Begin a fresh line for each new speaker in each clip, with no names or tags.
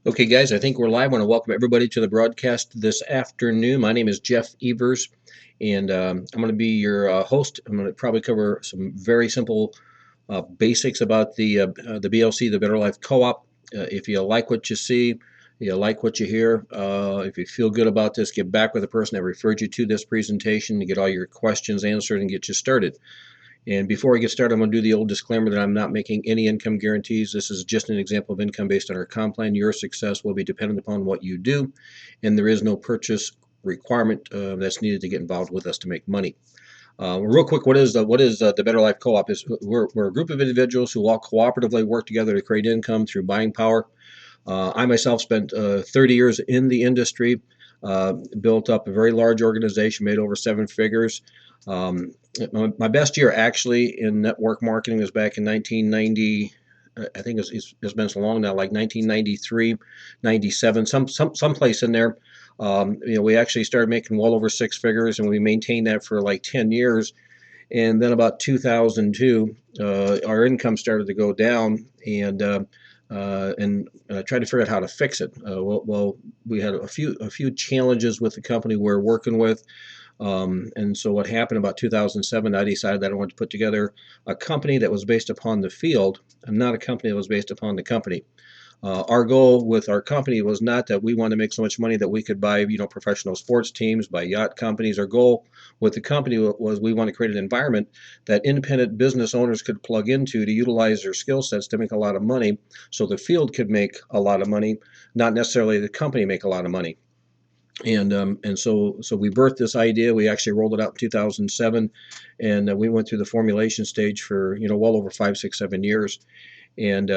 Okay, guys, I think we're live. I want to welcome everybody to the broadcast this afternoon. My name is Jeff Evers, and I'm going to be your host. I'm going to probably cover some very simple basics about the BLC, the Better Life Co-op. If you like what you see, you like what you hear, if you feel good about this, get back with the person that referred you to this presentation to get all your questions answered and get you started. And before I get started, I'm going to do the old disclaimer that I'm not making any income guarantees. This is just an example of income based on our comp plan. Your success will be dependent upon what you do, and there is no purchase requirement that's needed to get involved with us to make money. Real quick, what is the Better Life Co-op? We're a group of individuals who all cooperatively work together to create income through buying power. I myself spent 30 years in the industry, built up a very large organization, made over seven figures. Um, my best year actually in network marketing was back in 1990. I think it's been so long now, like 1993, 97, some place in there. We actually started making well over six figures, and we maintained that for like 10 years. And then about 2002, our income started to go down, and tried to figure out how to fix it. Well, we had a few challenges with the company we're working with. And so what happened about 2007, I decided that I wanted to put together a company that was based upon the field and not a company that was based upon the company. Our goal with our company was not that we wanted to make so much money that we could buy, professional sports teams, buy yacht companies. Our goal with the company was we want to create an environment that independent business owners could plug into to utilize their skill sets to make a lot of money, so the field could make a lot of money, not necessarily the company make a lot of money. And so we birthed this idea. We actually rolled it out in 2007, and we went through the formulation stage for well over 5, 6, 7 years. And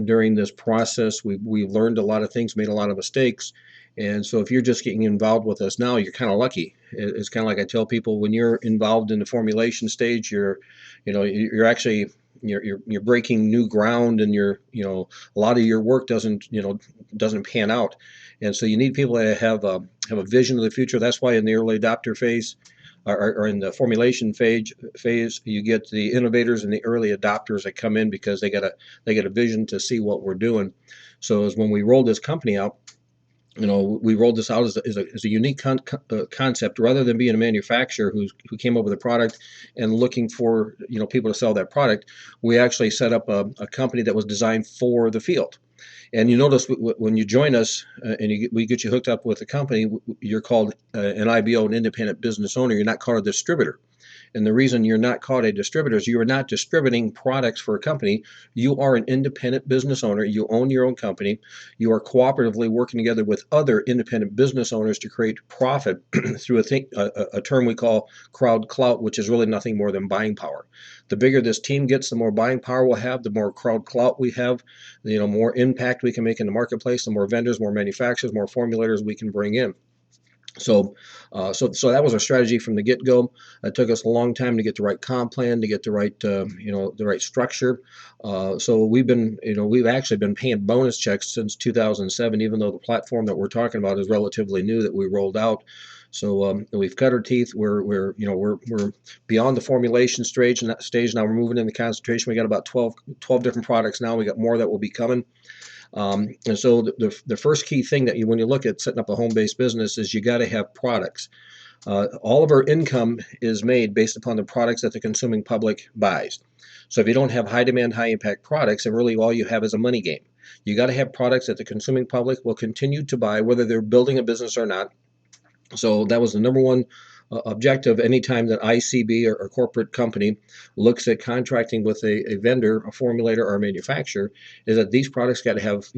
during this process, we learned a lot of things, made a lot of mistakes. And so if you're just getting involved with us now, you're kind of lucky. It's kind of like I tell people, when you're involved in the formulation stage, you're actually you're breaking new ground, and a lot of your work doesn't pan out. And so you need people that have a vision of the future. That's why in the early adopter phase, or in the formulation phase, you get the innovators and the early adopters that come in because they get a vision to see what we're doing. So as when we rolled this company out, we rolled this out as a unique concept. Rather than being a manufacturer who came up with a product and looking for people to sell that product, we actually set up a company that was designed for the field. And you notice when you join us, we get you hooked up with a company, you're called an IBO, an independent business owner. You're not called a distributor. And the reason you're not called a distributor is you are not distributing products for a company. You are an independent business owner. You own your own company. You are cooperatively working together with other independent business owners to create profit through a term we call crowd clout, which is really nothing more than buying power. The bigger this team gets, the more buying power we'll have, the more crowd clout we have, more impact we can make in the marketplace, the more vendors, more manufacturers, more formulators we can bring in. So that was our strategy from the get-go. It took us a long time to get the right comp plan, to get the right structure. So we've actually been paying bonus checks since 2007, even though the platform that we're talking about is relatively new that we rolled out. So we've cut our teeth. We're beyond the formulation stage, and that stage now we're moving into concentration. We got about 12 different products now. We got more that will be coming. And so the first key thing when you look at setting up a home-based business is you got to have products. All of our income is made based upon the products that the consuming public buys. So if you don't have high demand, high impact products, and really all you have is a money game. You got to have products that the consuming public will continue to buy, whether they're building a business or not. So that was the number one objective anytime that ICB or corporate company looks at contracting with a vendor, a formulator, or a manufacturer, is that these products got to have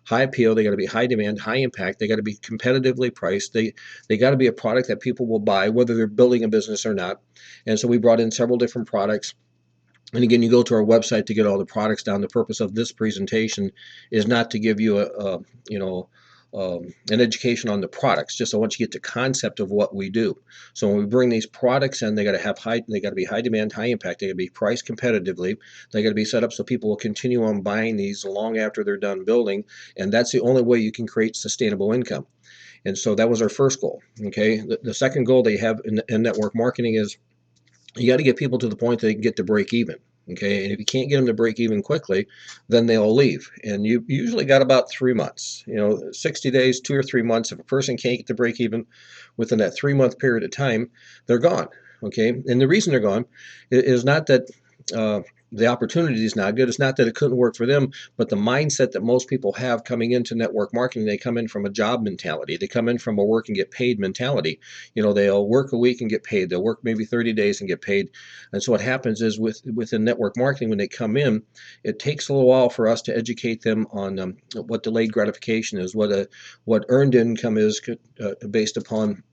high appeal. They got to be high demand, high impact. They got to be competitively priced. They got to be a product that people will buy, whether they're building a business or not. And so we brought in several different products. And again, you go to our website to get all the products down. The purpose of this presentation is not to give you an education on the products. Just I want you to get the concept of what we do. So when we bring these products in, they got to be high demand, high impact. They got to be priced competitively. They got to be set up so people will continue on buying these long after they're done building. And that's the only way you can create sustainable income. And so that was our first goal. Okay. The second goal they have in network marketing is you got to get people to the point that they can get to break even. Okay, and if you can't get them to break even quickly, then they'll leave. And you usually got about 3 months, 60 days, 2 or 3 months. If a person can't get to break even within that 3 month period of time, they're gone. Okay, and the reason they're gone is not that uh, the opportunity is not good. It's not that it couldn't work for them, but the mindset that most people have coming into network marketing, they come in from a job mentality. They come in from a work and get paid mentality. They'll work a week and get paid. They'll work maybe 30 days and get paid. And so what happens is within network marketing, when they come in, it takes a little while for us to educate them on what delayed gratification is, what earned income is based upon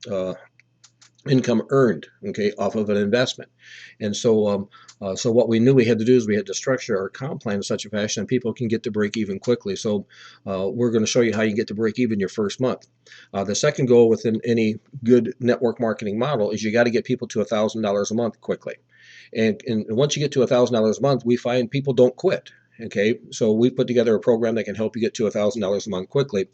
income earned, okay, off of an investment. And so what we knew we had to do is we had to structure our comp plan in such a fashion that people can get to break even quickly. So we're going to show you how you get to break even your first month. The second goal within any good network marketing model is you got to get people to $1,000 a month quickly. And once you get to $1,000 a month, we find people don't quit. Okay, so we put together a program that can help you get to $1,000 a month quickly.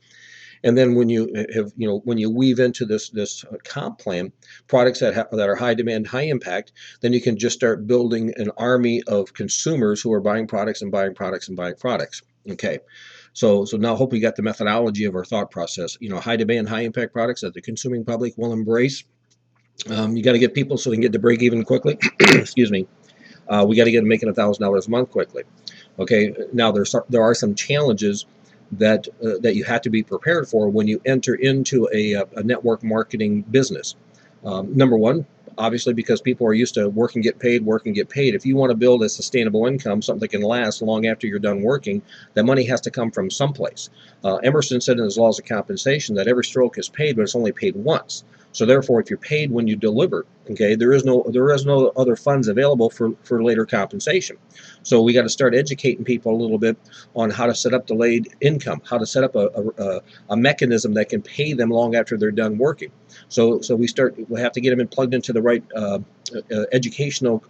And then when you have, when you weave into this comp plan products that are high demand, high impact, then you can just start building an army of consumers who are buying products and buying products and buying products. Okay, so now I hope we got the methodology of our thought process. High demand, high impact products that the consuming public will embrace. You got to get people so they can get to break even quickly. Excuse me. We got to get them making $1,000 a month quickly. Okay, now there are some challenges that you have to be prepared for when you enter into a network marketing business. Number one, obviously, because people are used to work and get paid, work and get paid. If you want to build a sustainable income, something that can last long after you're done working, that money has to come from someplace. Emerson said in his laws of compensation that every stroke is paid, but it's only paid once. So therefore, if you're paid when you deliver, okay, there is no other funds available for later compensation. So we got to start educating people a little bit on how to set up delayed income, how to set up a mechanism that can pay them long after they're done working. So we have to get them plugged into the right educational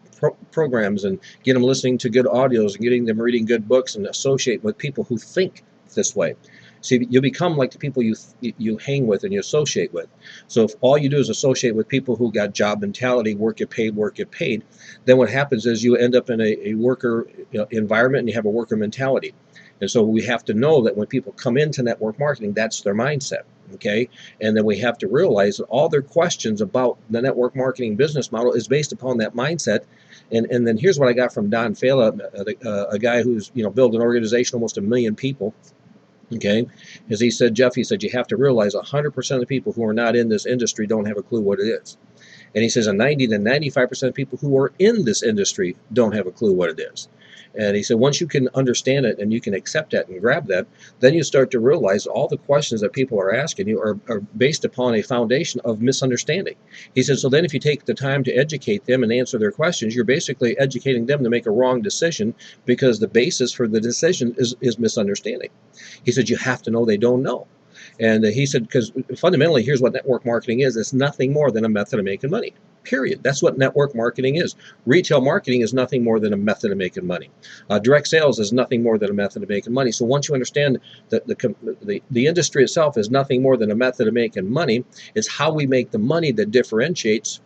programs and get them listening to good audios and getting them reading good books and associate with people who think this way. See, you become like the people you hang with and you associate with. So if all you do is associate with people who got job mentality, work get paid, then what happens is you end up in a worker environment and you have a worker mentality. And so we have to know that when people come into network marketing, that's their mindset. Okay. And then we have to realize that all their questions about the network marketing business model is based upon that mindset. And then here's what I got from Don Fala, a guy who's built an organization almost 1 million people. Okay, as he said, Jeff, he said you have to realize 100% of the people who are not in this industry don't have a clue what it is. And he says, 90 to 95% of people who are in this industry don't have a clue what it is. And he said, once you can understand it and you can accept that and grab that, then you start to realize all the questions that people are asking you are based upon a foundation of misunderstanding. He said, so then if you take the time to educate them and answer their questions, you're basically educating them to make a wrong decision because the basis for the decision is misunderstanding. He said, you have to know they don't know. And he said, because fundamentally, here's what network marketing is. It's nothing more than a method of making money, period. That's what network marketing is. Retail marketing is nothing more than a method of making money. Direct sales is nothing more than a method of making money. So once you understand that the industry itself is nothing more than a method of making money, it's how we make the money that differentiates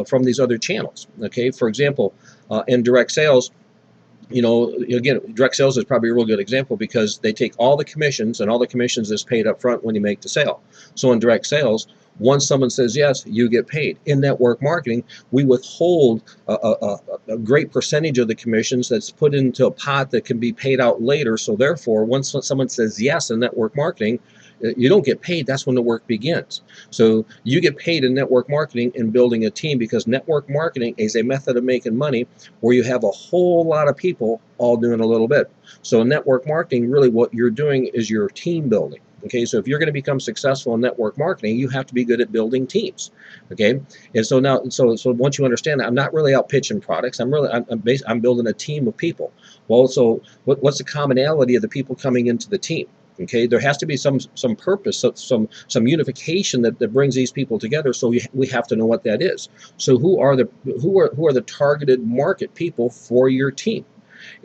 from these other channels. Okay, for example, in direct sales, again, direct sales is probably a real good example because they take all the commissions and all the commissions is paid up front when you make the sale. So in direct sales, once someone says yes, you get paid. In network marketing, we withhold a great percentage of the commissions that's put into a pot that can be paid out later. So therefore, once someone says yes in network marketing, you don't get paid. That's when the work begins. So you get paid in network marketing and building a team because network marketing is a method of making money where you have a whole lot of people all doing a little bit. So in network marketing, really what you're doing is you're team building. Okay, so if you're going to become successful in network marketing, you have to be good at building teams. Okay, and so now, so once you understand that, I'm not really out pitching products. I'm building a team of people. Well, so what's the commonality of the people coming into the team? Okay, there has to be some purpose, some unification that brings these people together. So we have to know what that is. So who are the targeted market people for your team?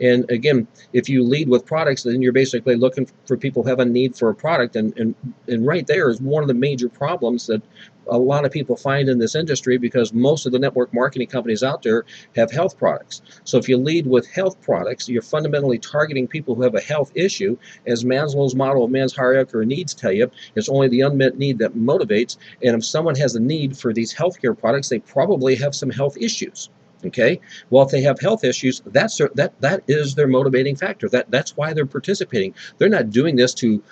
And again, if you lead with products, then you're basically looking for people who have a need for a product. And right there is one of the major problems that a lot of people find in this industry, because most of the network marketing companies out there have health products. So if you lead with health products, you're fundamentally targeting people who have a health issue. As Maslow's model of man's hierarchy of needs tell you, it's only the unmet need that motivates. And if someone has a need for these healthcare products, they probably have some health issues. Okay, well, if they have health issues, that is their motivating factor. That's why they're participating. They're not doing this to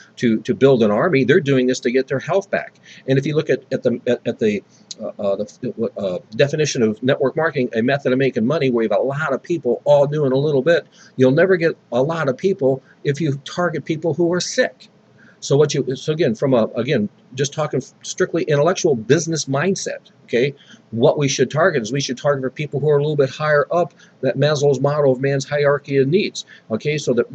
build an army. They're doing this to get their health back. And if you look at the definition of network marketing, a method of making money where you have a lot of people all doing a little bit, you'll never get a lot of people if you target people who are sick. So again, just talking strictly intellectual business mindset, okay, what we should target is we should target for people who are a little bit higher up that Maslow's model of man's hierarchy of needs. Okay, so that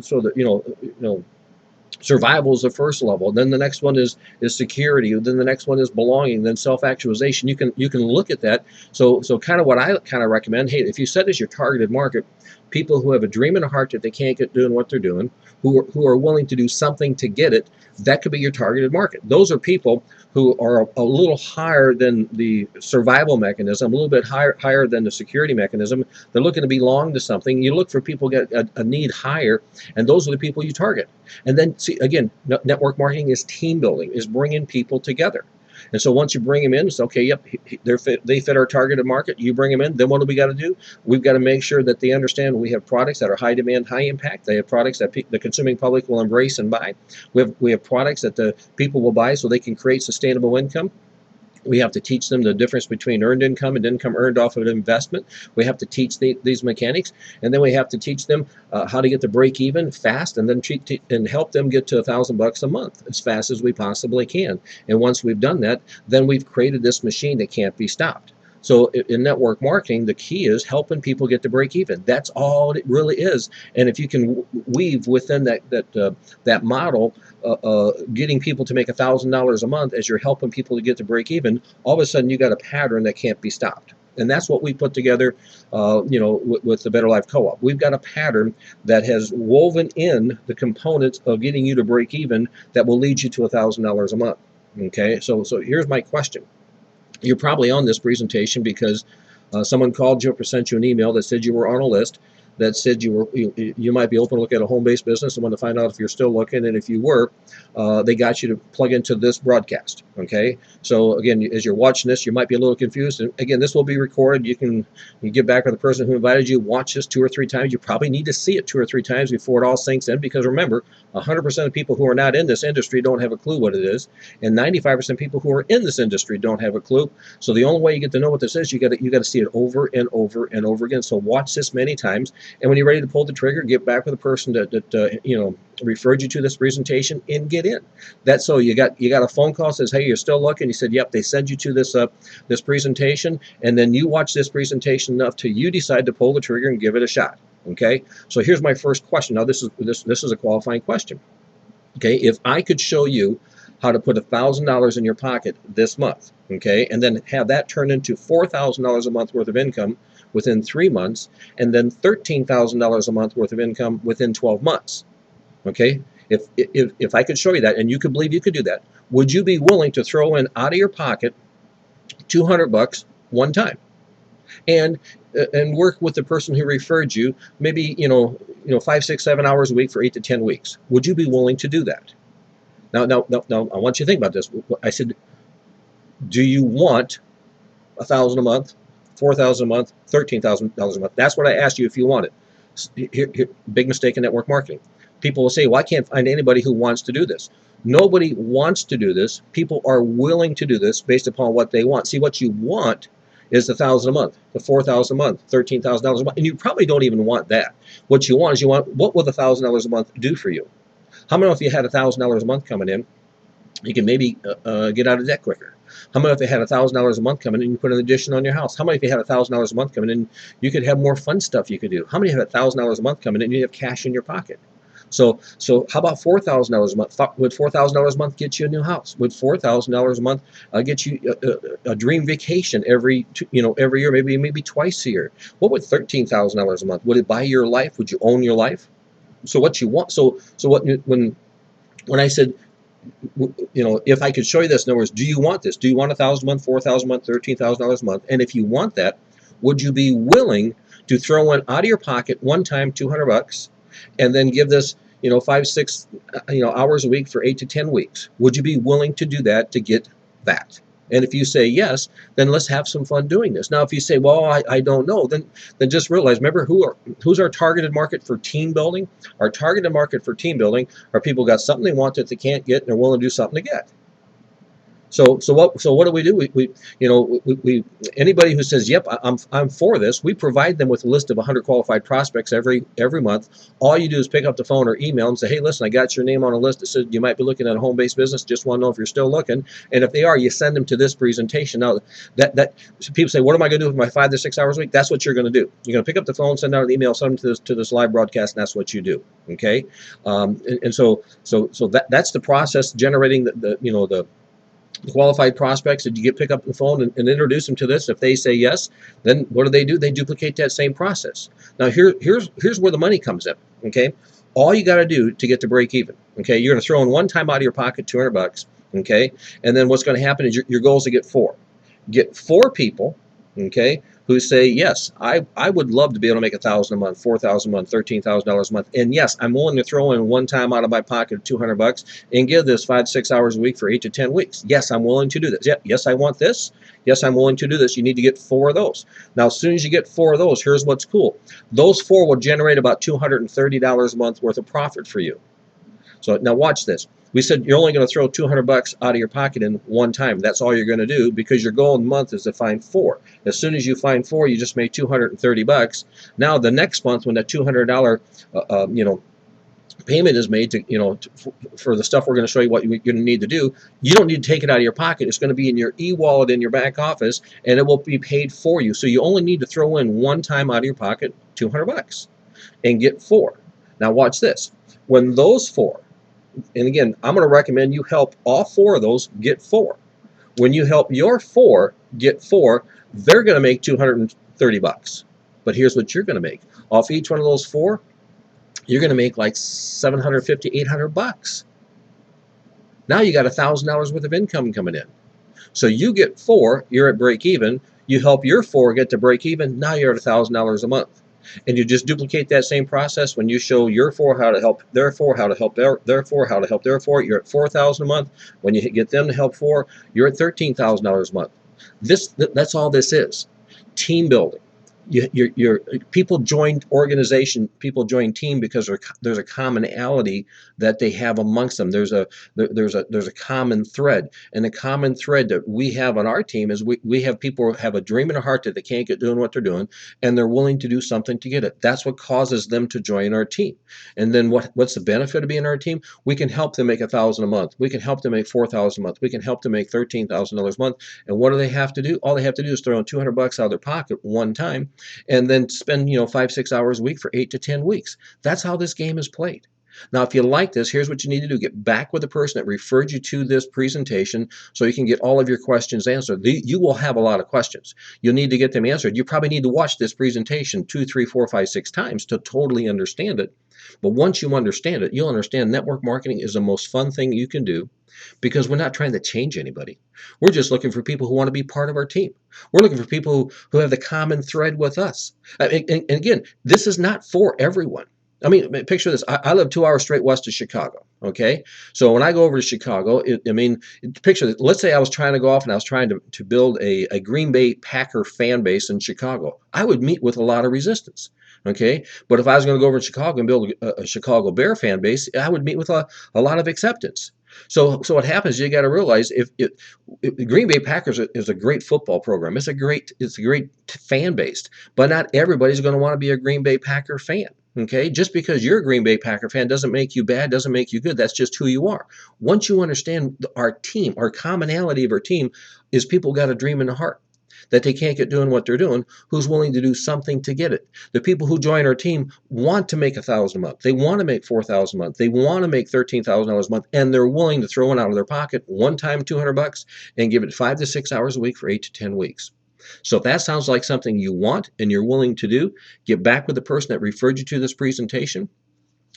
survival is the first level. Then the next one is security. Then the next one is belonging. Then self-actualization. You can look at that. So kind of what I kind of recommend. Hey, if you set as your targeted market people who have a dream in a heart that they can't get doing what they're doing, who are willing to do something to get it, that could be your targeted market. Those are people who are a little higher than the survival mechanism, a little bit higher than the security mechanism. They're looking to belong to something. You look for people who get a need higher, and those are the people you target. And then, see, again, network marketing is team building, is bringing people together. And so once you bring them in, it's okay, yep, they fit our targeted market. You bring them in, then what do we got to do? We've got to make sure that they understand we have products that are high demand, high impact. They have products that the consuming public will embrace and buy. We have products that the people will buy so they can create sustainable income. We have to teach them the difference between earned income and income earned off of an investment. We have to teach these mechanics, and then we have to teach them how to get to break even fast, and then and help them get to $1,000 a month as fast as we possibly can. And once we've done that, then we've created this machine that can't be stopped. So in network marketing, the key is helping people get to break even. That's all it really is. And if you can weave within that model, getting people to make $1,000 a month as you're helping people to get to break even, all of a sudden you got a pattern that can't be stopped. And that's what we put together, with the Better Life Co-op. We've got a pattern that has woven in the components of getting you to break even that will lead you to $1,000 a month. Okay, so here's my question. You're probably on this presentation because someone called you or sent you an email that said you were on a list, that said you might be open to look at a home-based business and want to find out if you're still looking. And if you were, they got you to plug into this broadcast. Okay, so again, as you're watching this, you might be a little confused. And again, this will be recorded. You get back with the person who invited you. Watch this 2 or 3 times. You probably need to see it 2 or 3 times before it all sinks in, because remember, 100% of people who are not in this industry don't have a clue what it is, and 95% of people who are in this industry don't have a clue. So the only way you get to know what this is, you got to see it over and over and over again. So watch this many times, and when you're ready to pull the trigger, get back with the person that referred you to this presentation and get in. That's so you got a phone call that says, hey, you're still looking. You said, yep, they send you to this presentation, and then you watch this presentation enough till you decide to pull the trigger and give it a shot. Okay, so here's my first question. Now this is a qualifying question. Okay, if I could show you how to put $1,000 in your pocket this month, okay, and then have that turn into $4,000 a month worth of income within 3 months, and then $13,000 a month worth of income within 12 months. Okay, if I could show you that, and you could believe you could do that, would you be willing to throw in out of your pocket $200 one time, and work with the person who referred you, maybe 5, 6, 7 hours a week for 8 to 10 weeks? Would you be willing to do that? Now, I want you to think about this. I said, do you want $1,000 a month, $4,000 a month, $13,000 a month? That's what I asked you if you want it. Here, big mistake in network marketing. People will say, well, I can't find anybody who wants to do this. Nobody wants to do this. People are willing to do this based upon what they want. See, what you want is the $1,000 a month, the $4,000 a month, $13,000 a month, and you probably don't even want that. What you want is what will the $1,000 a month do for you? How many if you had $1,000 a month coming in, you can maybe get out of debt quicker? How many if you had $1,000 a month coming in, you put an addition on your house? How many if you had $1,000 a month coming in, you could have more fun stuff you could do? How many have $1,000 a month coming in, and you have cash in your pocket? So how about $4,000 a month? Would $4,000 a month get you a new house? Would $4,000 a month get you a dream vacation every year, maybe twice a year? What would $13,000 a month? Would it buy your life? Would you own your life? So what you want? So when I said, if I could show you this, in other words, do you want this? Do you want 1,000 a month, 4,000 a month, $13,000 a month? And if you want that, would you be willing to throw in out of your pocket one time $200, and then give this 5, 6 hours a week for 8 to 10 weeks? Would you be willing to do that to get that? And if you say yes, then let's have some fun doing this. Now, if you say, well, I don't know, then just realize, remember, who's our targeted market for team building? Our targeted market for team building are people who got something they want that they can't get, and they're willing to do something to get. So what do we do? We anybody who says, "Yep, I'm for this," we provide them with a list of 100 qualified prospects every month. All you do is pick up the phone or email and say, "Hey, listen, I got your name on a list that says you might be looking at a home-based business. Just want to know if you're still looking." And if they are, you send them to this presentation. Now, so people say, "What am I going to do with my 5 to 6 hours a week?" That's what you're going to do. You're going to pick up the phone, send out an email, send them to this live broadcast, and that's what you do. Okay, so that's the process, generating the qualified prospects that you get, pick up the phone and introduce them to this. If they say yes, then what do? They duplicate that same process. Now here's where the money comes in. Okay, all you got to do to get to break even. Okay, you're going to throw in one time out of your pocket $200. Okay, and then what's going to happen is your goal is to get four people. Okay, who say, yes, I would love to be able to make 1,000 a month, 4,000 a month, $13,000 a month, and yes, I'm willing to throw in one time out of my pocket $200 and give this 5 to 6 hours a week for 8 to 10 weeks. Yes, I'm willing to do this. Yes, I want this. Yes, I'm willing to do this. You need to get 4 of those. Now, as soon as you get 4 of those, here's what's cool. Those 4 will generate about $230 a month worth of profit for you. So now watch this. We said you're only going to throw $200 out of your pocket in one time. That's all you're going to do, because your goal in the month is to find 4. As soon as you find 4, you just made $230. Now the next month, when that $200 payment is made for the stuff we're going to show you what you're going to need to do, you don't need to take it out of your pocket. It's going to be in your e-wallet in your back office, and it will be paid for you. So you only need to throw in one time out of your pocket $200 and get 4. Now watch this. When those 4, and again, I'm going to recommend you help all 4 of those get 4. When you help your 4 get 4, they're going to make $230. But here's what you're going to make. Off each one of those 4, you're going to make like $750, $800. Now you got $1,000 worth of income coming in. So you get 4, you're at break even. You help your 4 get to break even. Now you're at $1,000 a month. And you just duplicate that same process when you show your 4 how to help their 4, how to help their 4, how to help their 4. You're at $4,000 a month. When you get them to help 4, you're at $13,000 a month. That's all this is. Team building. Your people join organization, people join team because there's a commonality that they have amongst them. There's a common thread, and the common thread that we have on our team is we have people who have a dream in their heart that they can't get doing what they're doing, and they're willing to do something to get it. That's what causes them to join our team. And then what's the benefit of being our team? We can help them make 1,000 a month. We can help them make 4,000 a month. We can help them make $13,000 a month. And what do they have to do? All they have to do is throw in $200 out of their pocket one time, and then spend 5, 6 hours a week for 8 to 10 weeks. That's how this game is played. Now, if you like this, here's what you need to do. Get back with the person that referred you to this presentation so you can get all of your questions answered. You will have a lot of questions. You'll need to get them answered. You probably need to watch this presentation 2, 3, 4, 5, 6 times to totally understand it. But once you understand it, you'll understand network marketing is the most fun thing you can do, because we're not trying to change anybody. We're just looking for people who want to be part of our team. We're looking for people who have the common thread with us. And again, this is not for everyone. I mean, picture this. I live 2 hours straight west of Chicago. Okay, so when I go over to Chicago, picture this. Let's say I was trying to go off and I was trying to build a Green Bay Packer fan base in Chicago. I would meet with a lot of resistance. Okay, but if I was going to go over to Chicago and build a Chicago Bear fan base, I would meet with a lot of acceptance. So what happens? You got to realize if Green Bay Packers is a great football program. It's a great fan base, but not everybody's going to want to be a Green Bay Packer fan. Okay, just because you're a Green Bay Packer fan doesn't make you bad, doesn't make you good. That's just who you are. Once you understand our team, our commonality of our team is people got a dream in their heart. that they can't get doing what they're doing, who's willing to do something to get it. The people who join our team want to make $1,000 a month. They want to make $4,000 a month. They want to make $13,000 a month, and they're willing to throw it out of their pocket one time, $200, and give it 5 to 6 hours a week for 8 to 10 weeks. So if that sounds like something you want and you're willing to do, get back with the person that referred you to this presentation.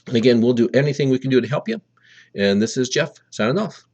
And again, we'll do anything we can do to help you. And this is Jeff signing off.